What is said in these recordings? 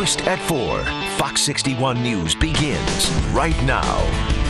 First at 4, Fox 61 News begins right now.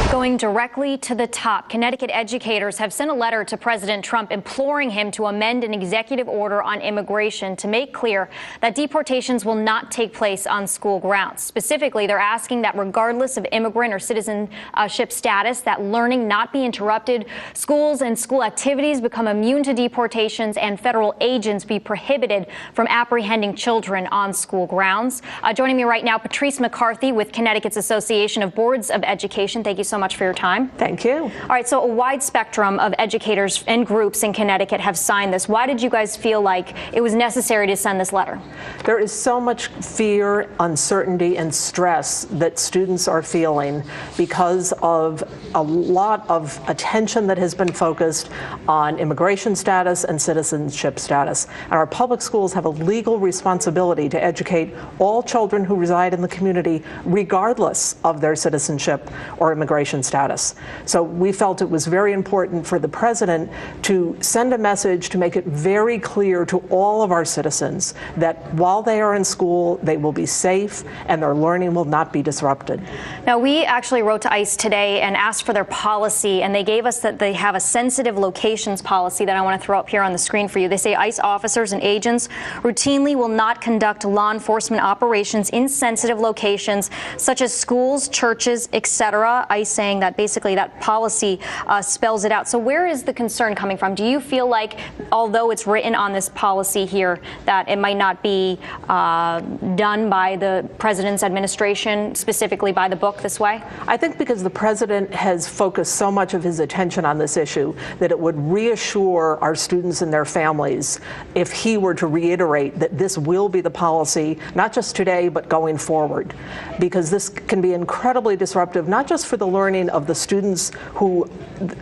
Going directly to the top, Connecticut educators have sent a letter to President Trump imploring him to amend an executive order on immigration to make clear that deportations will not take place on school grounds. Specifically, they're asking that regardless of immigrant or citizenship status, that learning not be interrupted, schools and school activities become immune to deportations, and federal agents be prohibited from apprehending children on school grounds. Joining me right now, Patrice McCarthy with Connecticut's Association of Boards of Education. Thank you so much for your time. Thank you. All right, so a wide spectrum of educators and groups in Connecticut have signed this. Why did you guys feel like it was necessary to send this letter? There is so much fear, uncertainty, and stress that students are feeling because of a lot of attention that has been focused on immigration status and citizenship status. And our public schools have a legal responsibility to educate all children who reside in the community, regardless of their citizenship or immigration status. So we felt it was very important for the president to send a message to make it very clear to all of our citizens that while they are in school, they will be safe and their learning will not be disrupted. Now, we actually wrote to ICE today and asked for their policy, and they gave us that they have a sensitive locations policy that I want to throw up here on the screen for you. They say ICE officers and agents routinely will not conduct law enforcement operations in sensitive locations such as schools, churches, etc. ICE saying that basically that policy spells it out. So where is the concern coming from? Do you feel like, although it's written on this policy here, that it might not be done by the president's administration, specifically by the book, this way? I think because the president has focused so much of his attention on this issue that it would reassure our students and their families if he were to reiterate that this will be the policy, not just today, but going forward. Because this can be incredibly disruptive, not just for the learning of the students who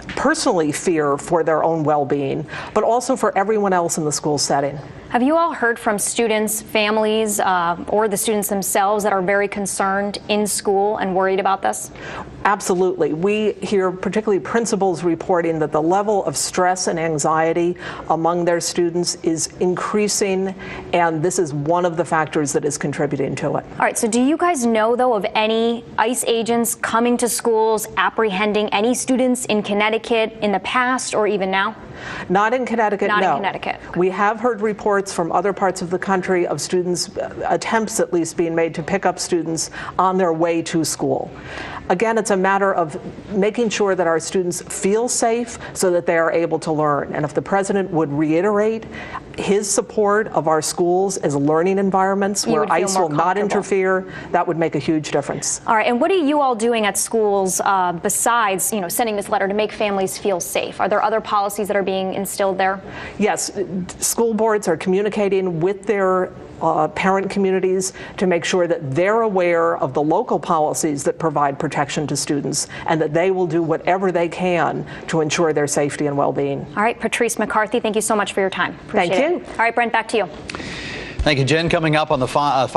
personally fear for their own well-being, but also for everyone else in the school setting. Have you all heard from students, families, or the students themselves that are very concerned in school and worried about this? Absolutely. We hear particularly principals reporting that the level of stress and anxiety among their students is increasing, and this is one of the factors that is contributing to it. All right, so do you guys know, though, of any ICE agents coming to schools, apprehending any students in Connecticut in the past or even now? Not in Connecticut, no. Not in Connecticut. Okay. We have heard reports from other parts of the country of students, attempts at least being made to pick up students on their way to school. Again, it's a matter of making sure that our students feel safe so that they are able to learn. And if the president would reiterate his support of our schools as learning environments where ICE will not interfere, that would make a huge difference. All right, and what are you all doing at schools besides, sending this letter to make families feel safe? Are there other policies that are being instilled there? Yes, school boards are communicating with their parent communities to make sure that they're aware of the local policies that provide protection to students and that they will do whatever they can to ensure their safety and well-being. All right, Patrice McCarthy, thank you so much for your time. Appreciate Thank you. All right, Brent, back to you. Thank you, Jen. Coming up on the Fox